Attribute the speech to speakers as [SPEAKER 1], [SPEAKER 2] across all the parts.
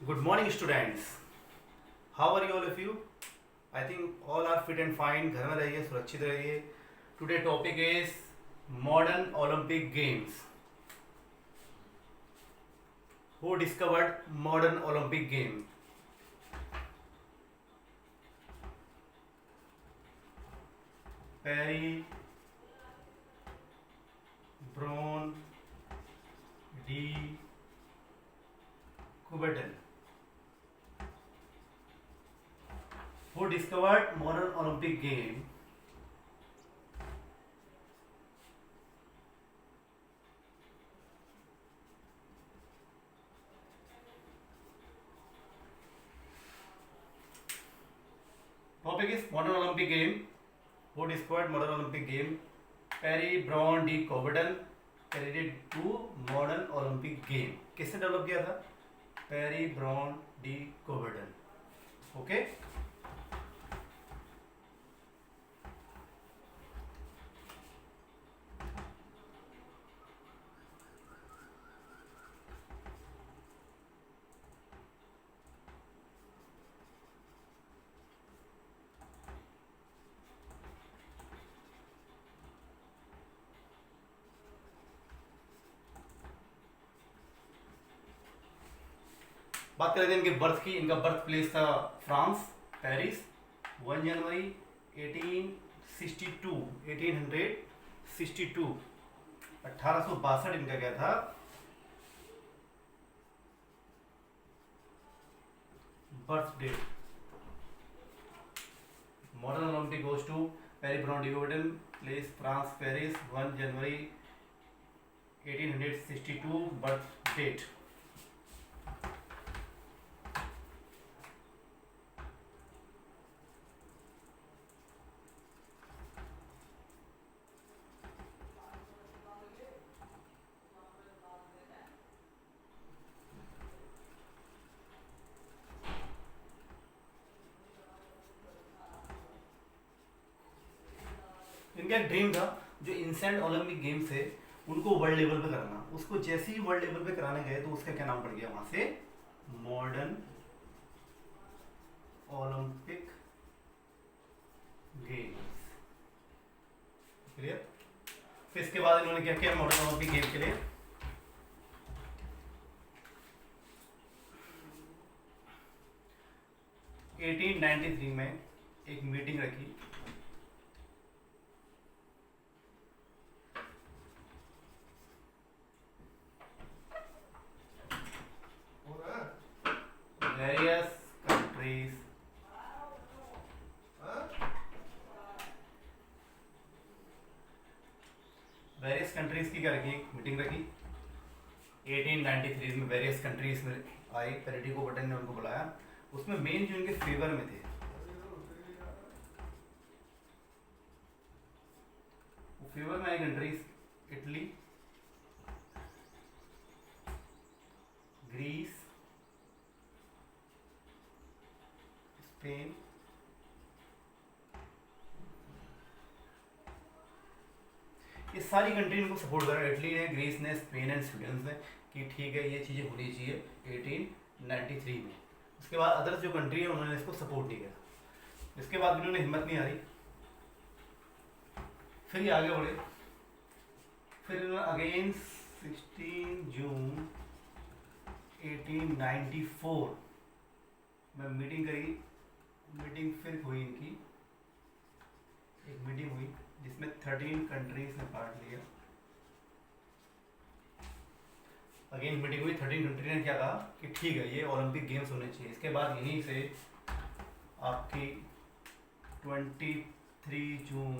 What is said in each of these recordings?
[SPEAKER 1] Good morning, students. How are you all of you? I think all are fit and fine. घर में रहिए, सुरक्षित रहिए. Today topic is modern Olympic Games. Who discovered modern Olympic game? Perry, Braun, D. Coubertin. Who discovered modern Olympic game? Topic is modern Olympic game. Who discovered modern Olympic game? Perry, Braun, D. Coubertin credited to modern Olympic game. किसने develop किया था? Perry, Braun, D. Coubertin. Okay. बात करें इनके birth की. इनका birth place था France, Paris. 1 जनवरी 1862 1862 इनका क्या था birth date. Modern Olympic goes to Pierre baron de Coubertin, place France Paris, 1 जनवरी 1862 बर्थ डेट. इनका एक ड्रीम था जो इंसेंट ओलंपिक गेम्स है उनको वर्ल्ड लेवल पे कराना. उसको जैसे ही वर्ल्ड लेवल पे कराने गए तो उसका क्या नाम पड़ गया वहां से? Modern Olympic games. क्लियर. फिर इसके बाद इन्होंने क्या किया मॉडर्न ओलंपिक गेम के लिए? (1893) में एक मीटिंग रखी. Various countries की क्या रखी? मीटिंग रखी 1893 में. वेरियस कंट्रीज में आए. पेरी कूबर्टन ने उनको बुलाया. उसमें मेन जो इनके फेवर में थे वो फेवर में आए कंट्रीज इटली, ग्रीस, स्पेन, ये सारी कंट्री इनको सपोर्ट कर रहा है. इटली ने, ग्रीस ने, स्पेन एंड स्वीडन ने कि ठीक है ये चीज़ें होनी चाहिए 1893 में. उसके बाद अदर्स जो कंट्री है उन्होंने इसको सपोर्ट नहीं किया. इसके बाद इन्होंने हिम्मत नहीं हारी. फिर ये आगे बढ़े. फिर इन्होंने अगेन 16 जून 1894 में मीटिंग करी. मीटिंग फिर हुई इनकी. एक मीटिंग हुई जिसमें 13 कंट्रीज ने पार्ट लिया. अगेन मीटिंग हुई. 13 कंट्री ने क्या कहा कि ठीक है ये ओलंपिक गेम्स होने चाहिए. इसके बाद यहीं से आपकी 23 जून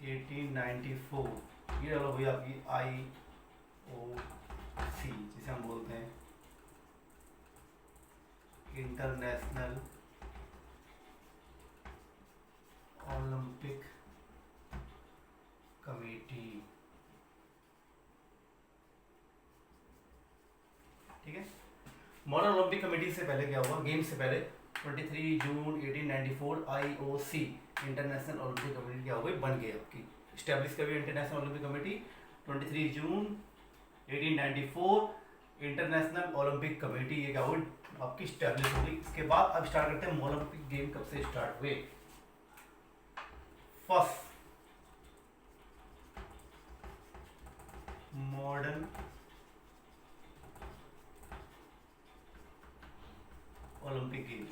[SPEAKER 1] 1894 ये डेवलप हुई आपकी IOC जिसे हम बोलते हैं इंटरनेशनल ओलंपिक कमेटी. ठीक है. मॉडर्न ओलंपिक कमेटी से पहले क्या हुआ? गेम्स से पहले 23 जून 1894 IOC इंटरनेशनल ओलंपिक कमेटी क्या हो गई? बन गई आपकी. स्टैब्लिश करी इंटरनेशनल ओलंपिक कमेटी 23 जून 1894 इंटरनेशनल ओलंपिक कमेटी ये क्या हुई आपकी स्टैब्लिश होगी। इसके बाद अब स्टार्ट करते हैं ओलंपिक गेम कब से स्टार्ट हुए। First modern Olympic games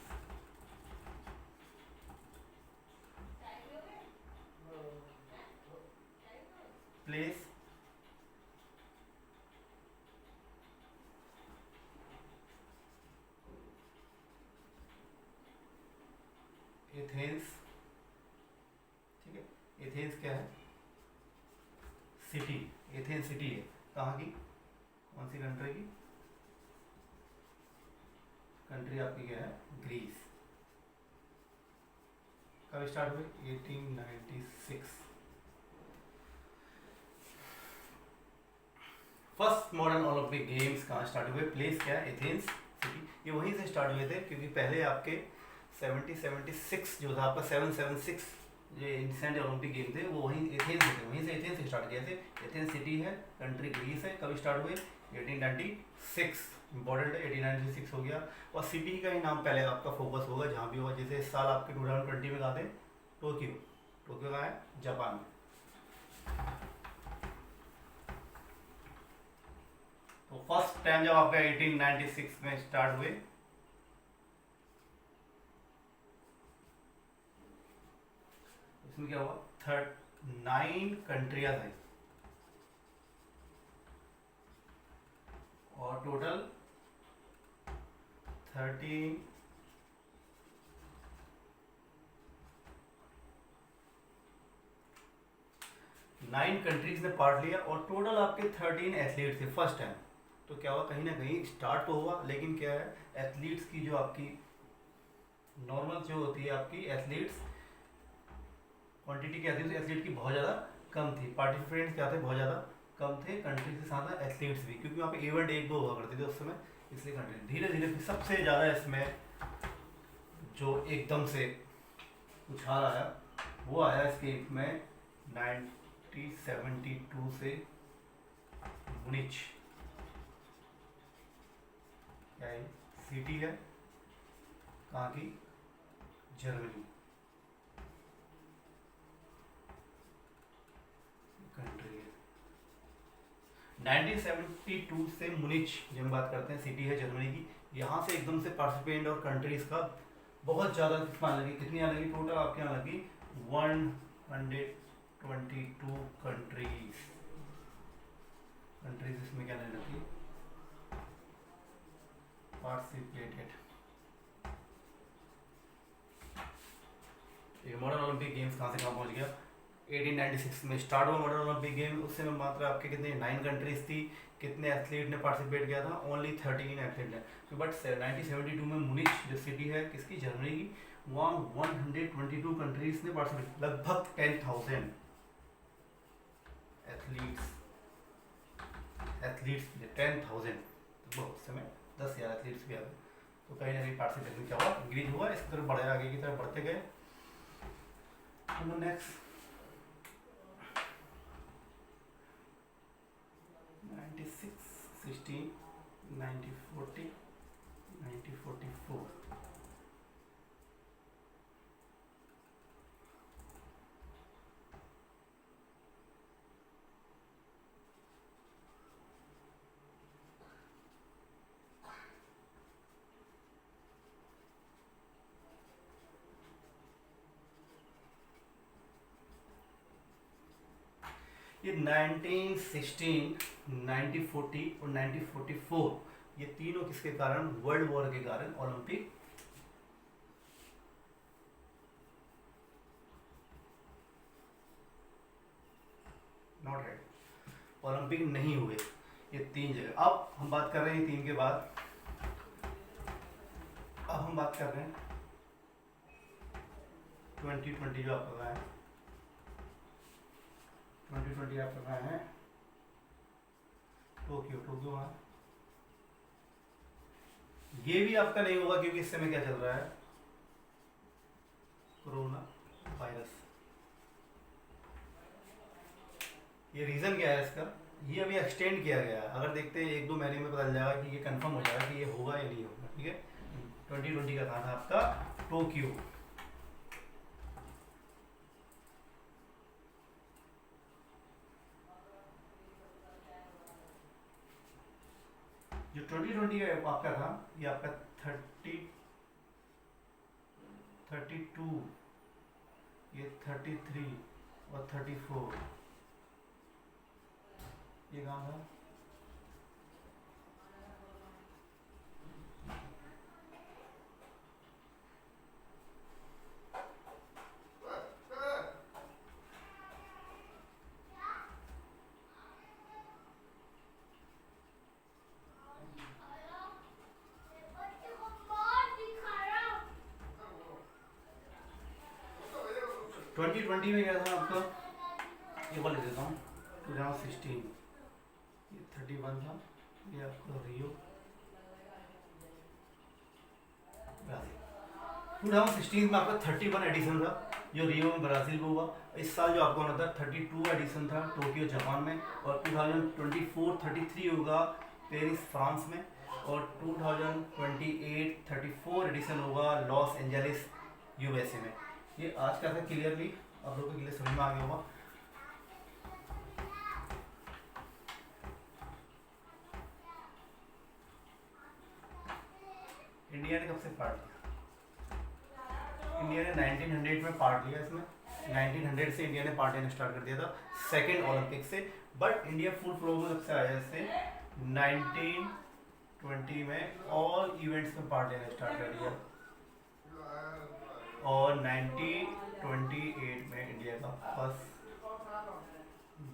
[SPEAKER 1] place Athens. ठीक है, एथेंस क्या है, सिटी, एथेंस सिटी है कहाँ की, कौन सी कंट्री की, कंट्री आपकी क्या है, ग्रीस। कब स्टार्ट हुई, 1896। फर्स्ट मॉडर्न ओलंपिक गेम्स कहाँ स्टार्ट हुए, प्लेस क्या है, एथेंस सिटी। ये वहीं से स्टार्ट हुए थे क्योंकि पहले आपके 76 जो था आपका 776 जो इंसेंट ओलंपिक गेम थे वो वहीं एथेंस से थे, वहीं से एथेंस से स्टार्ट किए थे। एथेंस सिटी है, कंट्री ग्रीस है। कब स्टार्ट हुए, 1896। इंपॉर्टेंट है, 1896 हो गया। और सिटी का ही नाम पहले आपका फोकस होगा जहाँ भी होगा। जैसे इस साल आपके 2020 में कहा थे टोक्यो, टोक्यो कहाँ है, जापान में। तो फर्स्ट टाइम जब आपका 1896 में स्टार्ट हुए, इसमें क्या हुआ, 9 कंट्रियां थी और टोटल 13 9 कंट्रीज ने पार्ट लिया और टोटल आपके 13 एथलीट थे फर्स्ट टाइम। तो क्या हुआ, कहीं ना कहीं स्टार्ट तो हुआ लेकिन क्या है, एथलीट्स की जो आपकी नॉर्मल जो होती है आपकी एथलीट्स क्वांटिटी क्या थी, उस एथलीट की बहुत ज़्यादा कम थी। पार्टिसिपेंट्स क्या थे, बहुत ज़्यादा कम थे। कंट्री के साथ एथलीट्स भी, क्योंकि वहाँ पे इवेंट 1-2 हुआ करते थे उस समय, इसलिए कंट्री धीरे धीरे सबसे ज़्यादा इसमें जो एकदम से उछाल आया वो आया इसके में 1972 से मुनिच, क्या है, सिटी है कहाँ की, जर्मनी कंट्री है। 1972 से मुनिच जब हम बात करते हैं, सिटी है जर्मनी की, यहाँ से एकदम से पार्टिसिपेंट और कंट्रीज का बहुत ज़्यादा कितना लगी, कितनी लगी टोटल आपके यहाँ लगी 122 कंट्रीज इसमें क्या लेने लगी पार्टिसिपेटेड। मॉडर्न ओलंपिक गेम्स कहाँ से कहाँ पहुँच गया, 1896 में स्टार्ट हुआ मॉडर्न ओलंपिक गेम। उस समय मात्र आपके कितने 9 कंट्रीज थी, कितने एथलीट ने पार्टिसिपेट किया था, ओनली 13 एथलीट ने। बट 1972 में मुनिच जो सिटी है किसकी, जर्मनी की, वहाँ 122 कंट्रीज ने पार्टिसिपेट, लगभग 10,000 एथलीट्स 10,000। तो उस समय 10,000 एथलीट्स भी आ गए। तो कहीं ना कहीं पार्टिसिपेशन क्या हुआ, इंक्रीज हुआ, इस तरफ बढ़े, आगे की तरफ बढ़ते गए। नेक्स्ट 96, 16, 1940, 1944। ये 1916, 1940 और 1944 ये तीनों किसके कारण, वर्ल्ड वॉर के कारण ओलंपिक नॉट है, ओलंपिक नहीं हुए ये 3 जगह। अब हम बात कर रहे हैं 3 के बाद, अब हम बात कर रहे हैं 2020 जो आपका है, 2020 आपका कहाँ है, टोक्यो है। ये भी आपका नहीं होगा क्योंकि इस समय क्या चल रहा है, कोरोना वायरस। ये रीजन क्या है इसका, ये अभी एक्सटेंड किया गया है, अगर देखते हैं 1-2 महीने में पता चल जाएगा कि ये कंफर्म हो जाएगा कि ये होगा या नहीं होगा। ठीक है, 2020 का था आपका टोक्यो। जो 2020 का आपका था, ये आपका 32, ये 33 और 34, ये कहाँ था? ट्वेंटी ट्वेंटी में क्या था आपका, ये वाला देता हूँ, 2016, ये 31 था, ये आपका रियो ब्राजील। 2016 में आपका 31 एडिशन था जो रियो में ब्राज़ील में हुआ। इस साल जो आपको होना था 32 एडिशन था टोक्यो जापान में, और 2024 33 होगा पेरिस फ्रांस में, और 2028 34 एडिशन होगा लॉस एंजलिस यूएसए में। ये आज का था, क्लियरली आप लोगों के लिए समझ में आ गया होगा। इंडिया ने कब से पार्ट लिया? इंडिया ने 1900 में पार्ट लिया इसमें। 1900 से इंडिया ने पार्ट लेना स्टार्ट कर दिया था सेकेंड ओलंपिक से, बट इंडिया फुल फ्लो में कब से आया इससे 1920 में ऑल इवेंट्स में पार्ट लेना स्टार्ट कर दिया, और 1928 में इंडिया का first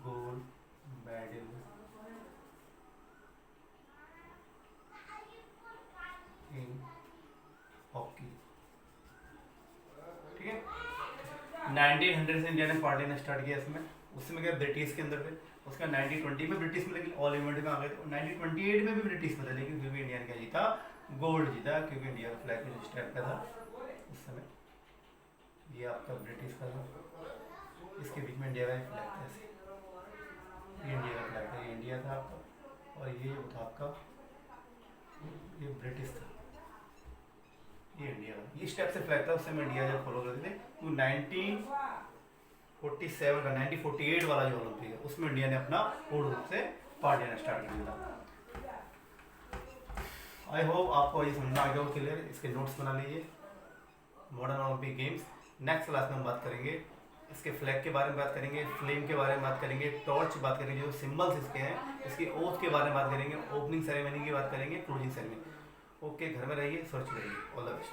[SPEAKER 1] gold medal in hockey. ठीक है, 1900 से इंडिया ने पार्ट लेना स्टार्ट किया इसमें। उसमें क्या ब्रिटिश के अंदर थे, उसका 1920 में ब्रिटिश में, लेकिन ऑल इवेंट में आ गए थे। 1928 में भी ब्रिटिश में था, लेकिन फिर भी इंडिया ने क्या जीता, गोल्ड जीता, क्योंकि इंडिया का फ्लैग इस टाइप का था उस समय। ये आपका ब्रिटिश का था, इसके बीच में इंडिया का फ्लैग था ऐसे, ये इंडिया का फ्लैग था, ये इंडिया था आपका, और ये था आपका, ये ब्रिटिश था, ये इंडिया का। ये स्टेप से फ्लैग था उस समय इंडिया जब फॉलो करते थे। तो 1947 का 1948 वाला जो ओलंपिक है उसमें इंडिया ने अपना पूर्ण रूप से पार्ट लेना स्टार्ट कर दिया था। आई होप आपको ये समझना आ गया हो क्लियर। इसके नोट्स बना लीजिए। Modern Olympic games next class में हम बात करेंगे, इसके फ्लैग के बारे में बात करेंगे, फ्लेम के बारे में बात करेंगे, टॉर्च की बात करेंगे, जो सिंबल्स इसके हैं, इसकी ओथ के बारे में बात करेंगे, ओपनिंग सेरेमनी की बात करेंगे, क्लोजिंग सेरेमनी। ओके, घर में रहिए, सुरक्षित रहिए, ऑल द बेस्ट।